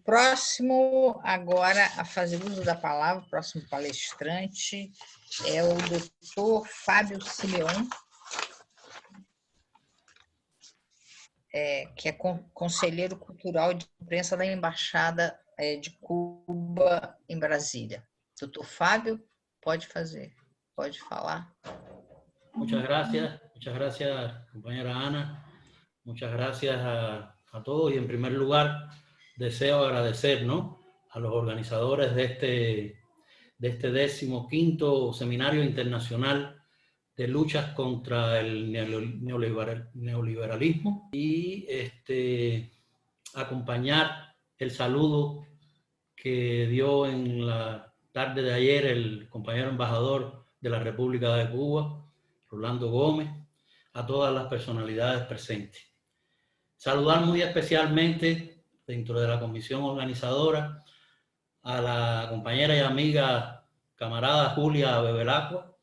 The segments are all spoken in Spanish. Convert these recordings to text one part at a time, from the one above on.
próximo agora a fazer uso da palavra, o próximo palestrante é o Dr. Fábio Simeon, que é conselheiro cultural de imprensa da Embaixada de Cuba em Brasília. Doutor Fábio, pode falar. Muchas gracias, compañera Ana. Muchas gracias a todos y en primer lugar deseo agradecer, ¿no?, a los organizadores de este 15º Seminario Internacional de Luchas contra el Neoliberalismo y acompañar el saludo que dio en la tarde de ayer el compañero embajador de la República de Cuba, Rolando Gómez, a todas las personalidades presentes. Saludar muy especialmente, dentro de la comisión organizadora, a la compañera y amiga camarada Julia Bebelacqua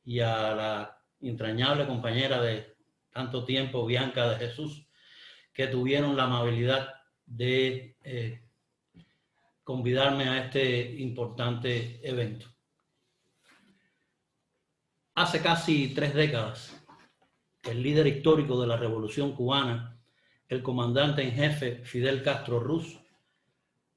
y a la entrañable compañera de tanto tiempo, Bianca de Jesús, que tuvieron la amabilidad de convidarme a este importante evento. Hace casi 3 décadas, el líder histórico de la Revolución Cubana, el comandante en jefe Fidel Castro Ruz,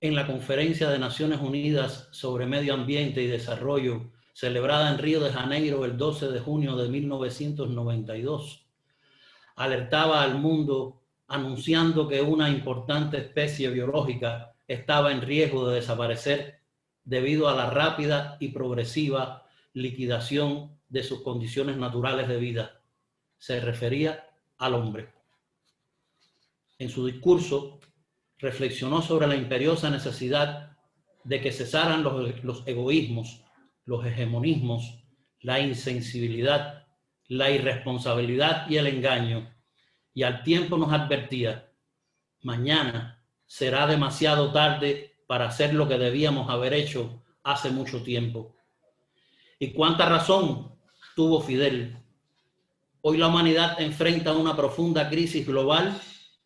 en la Conferencia de Naciones Unidas sobre Medio Ambiente y Desarrollo, celebrada en Río de Janeiro el 12 de junio de 1992, alertaba al mundo anunciando que una importante especie biológica estaba en riesgo de desaparecer debido a la rápida y progresiva liquidación de sus condiciones naturales de vida. Se refería al hombre. En su discurso, reflexionó sobre la imperiosa necesidad de que cesaran los egoísmos, los hegemonismos, la insensibilidad, la irresponsabilidad y el engaño, y al tiempo nos advertía: mañana será demasiado tarde para hacer lo que debíamos haber hecho hace mucho tiempo. Y cuánta razón tuvo Fidel. Hoy la humanidad enfrenta una profunda crisis global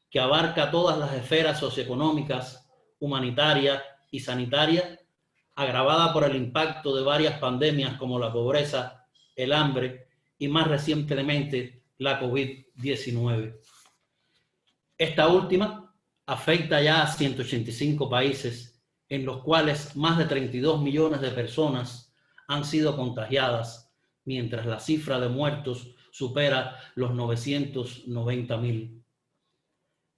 que abarca todas las esferas socioeconómicas, humanitarias y sanitarias, agravada por el impacto de varias pandemias como la pobreza, el hambre y más recientemente la COVID-19. Esta última afecta ya a 185 países, en los cuales más de 32 millones de personas han sido contagiadas, mientras la cifra de muertos supera los 990.000.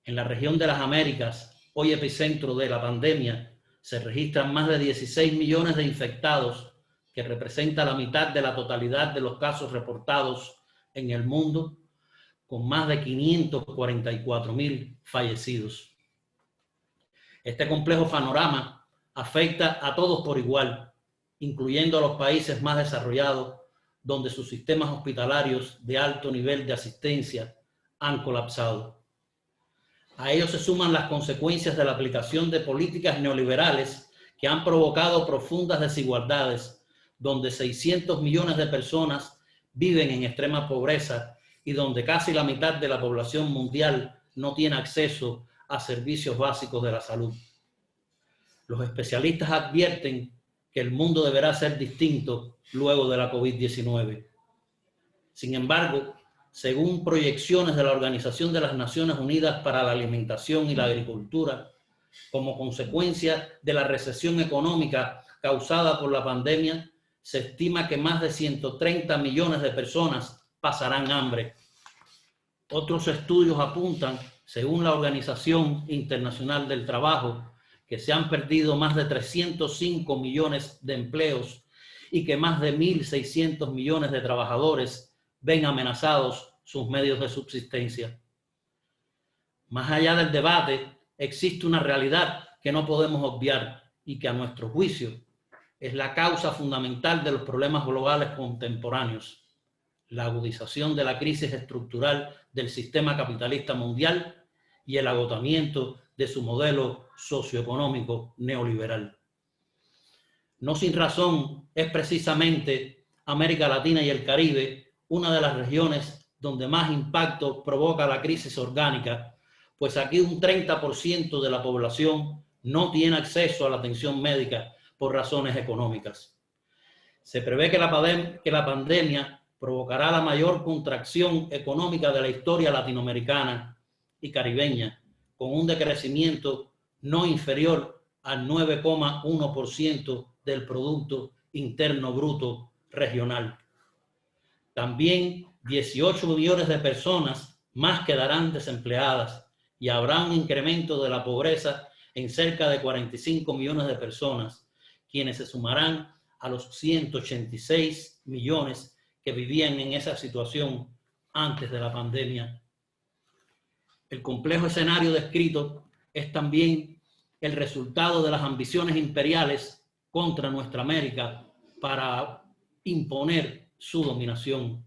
En la región de las Américas, hoy epicentro de la pandemia, se registran más de 16 millones de infectados, que representa la mitad de la totalidad de los casos reportados en el mundo, con más de 544.000 fallecidos. Este complejo panorama afecta a todos por igual, incluyendo a los países más desarrollados, donde sus sistemas hospitalarios de alto nivel de asistencia han colapsado. A ello se suman las consecuencias de la aplicación de políticas neoliberales que han provocado profundas desigualdades, donde 600 millones de personas viven en extrema pobreza y donde casi la mitad de la población mundial no tiene acceso a servicios básicos de la salud. Los especialistas advierten que el mundo deberá ser distinto luego de la COVID-19. Sin embargo, según proyecciones de la Organización de las Naciones Unidas para la Alimentación y la Agricultura, como consecuencia de la recesión económica causada por la pandemia, se estima que más de 130 millones de personas pasarán hambre. Otros estudios apuntan, según la Organización Internacional del Trabajo, que se han perdido más de 305 millones de empleos y que más de 1.600 millones de trabajadores ven amenazados sus medios de subsistencia. Más allá del debate, existe una realidad que no podemos obviar y que a nuestro juicio es la causa fundamental de los problemas globales contemporáneos: la agudización de la crisis estructural del sistema capitalista mundial y el agotamiento de su modelo socioeconómico neoliberal. No sin razón es precisamente América Latina y el Caribe una de las regiones donde más impacto provoca la crisis orgánica, pues aquí un 30% de la población no tiene acceso a la atención médica por razones económicas. Se prevé que la pandemia provocará la mayor contracción económica de la historia latinoamericana y caribeña, con un decrecimiento no inferior al 9,1% del Producto Interno Bruto regional. También 18 millones de personas más quedarán desempleadas y habrá un incremento de la pobreza en cerca de 45 millones de personas, quienes se sumarán a los 186 millones que vivían en esa situación antes de la pandemia. El complejo escenario descrito es también el resultado de las ambiciones imperiales contra nuestra América para imponer su dominación.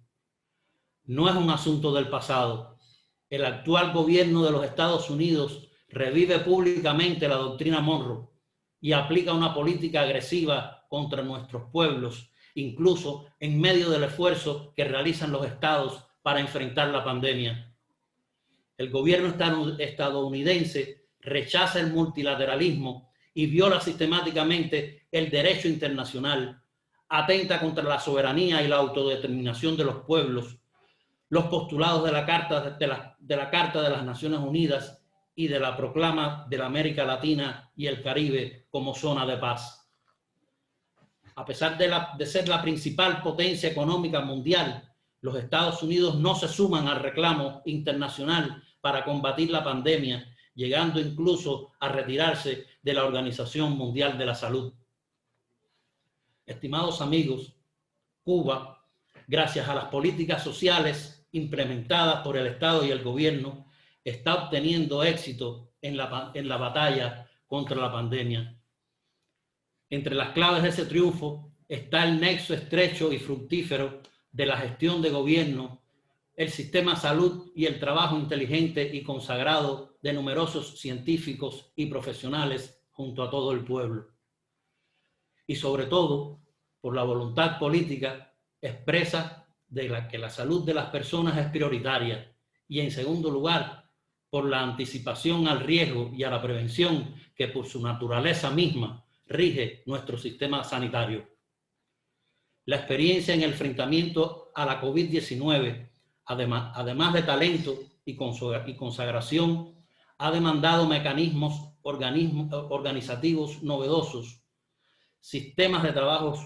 No es un asunto del pasado. El actual gobierno de los Estados Unidos revive públicamente la doctrina Monroe y aplica una política agresiva contra nuestros pueblos, incluso en medio del esfuerzo que realizan los estados para enfrentar la pandemia. El gobierno estadounidense rechaza el multilateralismo y viola sistemáticamente el derecho internacional, atenta contra la soberanía y la autodeterminación de los pueblos, los postulados de la Carta de las Naciones Unidas y de la proclama de la América Latina y el Caribe como zona de paz. A pesar de ser la principal potencia económica mundial, los Estados Unidos no se suman al reclamo internacional para combatir la pandemia, llegando incluso a retirarse de la Organización Mundial de la Salud. Estimados amigos, Cuba, gracias a las políticas sociales implementadas por el Estado y el gobierno, está obteniendo éxito en la batalla contra la pandemia. Entre las claves de ese triunfo está el nexo estrecho y fructífero de la gestión de gobierno, el sistema de salud y el trabajo inteligente y consagrado de numerosos científicos y profesionales junto a todo el pueblo. Y sobre todo, por la voluntad política expresa de que la salud de las personas es prioritaria y, en segundo lugar, por la anticipación al riesgo y a la prevención que por su naturaleza misma rige nuestro sistema sanitario. La experiencia en el enfrentamiento a la COVID-19, además de talento y consagración, ha demandado mecanismos organizativos novedosos, sistemas de trabajos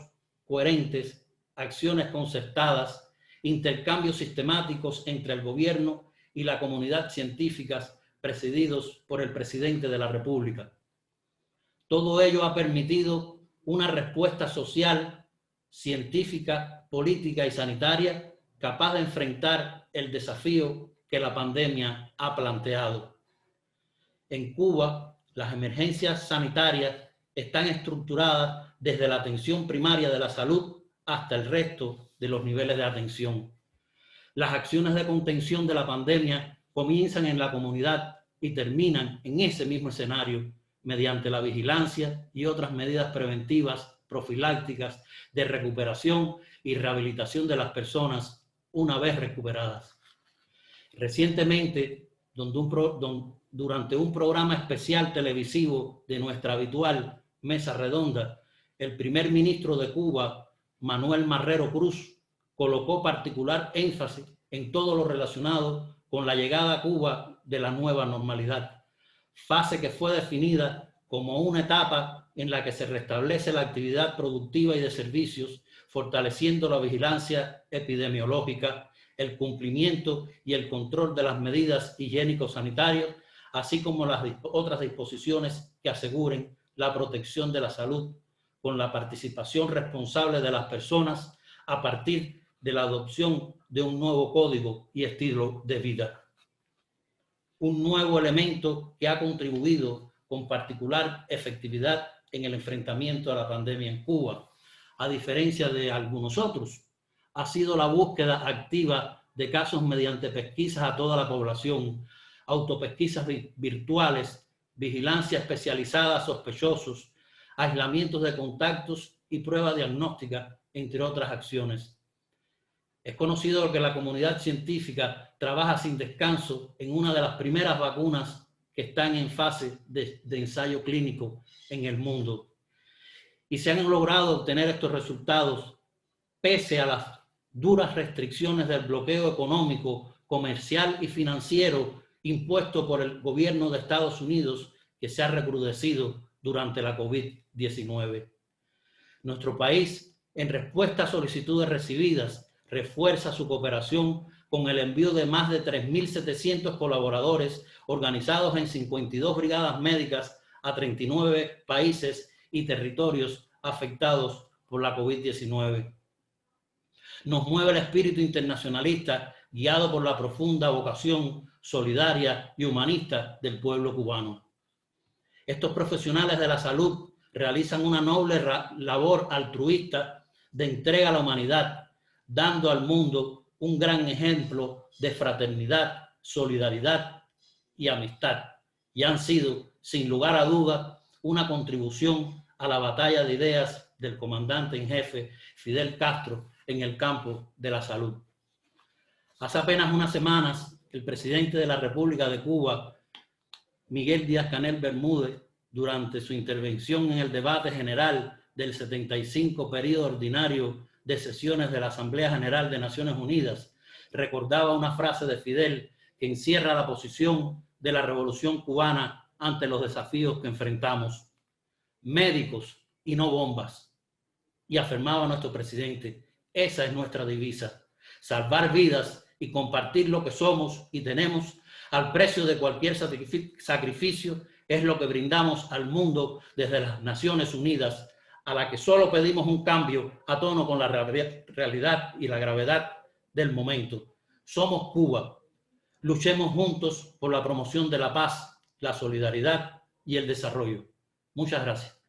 coherentes, acciones concertadas, intercambios sistemáticos entre el gobierno y la comunidad científica presididos por el presidente de la República. Todo ello ha permitido una respuesta social, científica, política y sanitaria capaz de enfrentar el desafío que la pandemia ha planteado. En Cuba, las emergencias sanitarias están estructuradas desde la atención primaria de la salud hasta el resto de los niveles de atención. Las acciones de contención de la pandemia comienzan en la comunidad y terminan en ese mismo escenario mediante la vigilancia y otras medidas preventivas, profilácticas, de recuperación y rehabilitación de las personas una vez recuperadas. Recientemente, durante un programa especial televisivo de nuestra habitual mesa redonda, el primer ministro de Cuba, Manuel Marrero Cruz, colocó particular énfasis en todo lo relacionado con la llegada a Cuba de la nueva normalidad, fase que fue definida como una etapa en la que se restablece la actividad productiva y de servicios, fortaleciendo la vigilancia epidemiológica, el cumplimiento y el control de las medidas higiénico-sanitarias, así como las otras disposiciones que aseguren la protección de la salud, con la participación responsable de las personas a partir de la adopción de un nuevo código y estilo de vida. Un nuevo elemento que ha contribuido con particular efectividad en el enfrentamiento a la pandemia en Cuba, a diferencia de algunos otros, ha sido la búsqueda activa de casos mediante pesquisas a toda la población, autopesquisas virtuales, vigilancia especializada a sospechosos, aislamientos de contactos y prueba diagnóstica, entre otras acciones. Es conocido que la comunidad científica trabaja sin descanso en una de las primeras vacunas que están en fase de ensayo clínico en el mundo. Y se han logrado obtener estos resultados pese a las duras restricciones del bloqueo económico, comercial y financiero impuesto por el gobierno de Estados Unidos, que se ha recrudecido durante la COVID-19. Nuestro país, en respuesta a solicitudes recibidas, refuerza su cooperación con el envío de más de 3.700 colaboradores organizados en 52 brigadas médicas a 39 países y territorios afectados por la COVID-19. Nos mueve el espíritu internacionalista guiado por la profunda vocación solidaria y humanista del pueblo cubano. Estos profesionales de la salud realizan una noble labor altruista de entrega a la humanidad, dando al mundo un gran ejemplo de fraternidad, solidaridad y amistad, y han sido, sin lugar a dudas, una contribución a la batalla de ideas del comandante en jefe Fidel Castro en el campo de la salud. Hace apenas unas semanas, el presidente de la República de Cuba, Miguel Díaz-Canel Bermúdez, durante su intervención en el debate general del 75 periodo ordinario de sesiones de la Asamblea General de Naciones Unidas, recordaba una frase de Fidel que encierra la posición de la Revolución Cubana ante los desafíos que enfrentamos. Médicos y no bombas. Y afirmaba nuestro presidente, esa es nuestra divisa, salvar vidas y compartir lo que somos y tenemos al precio de cualquier sacrificio es lo que brindamos al mundo desde las Naciones Unidas, a la que solo pedimos un cambio a tono con la realidad y la gravedad del momento. Somos Cuba. Luchemos juntos por la promoción de la paz, la solidaridad y el desarrollo. Muchas gracias.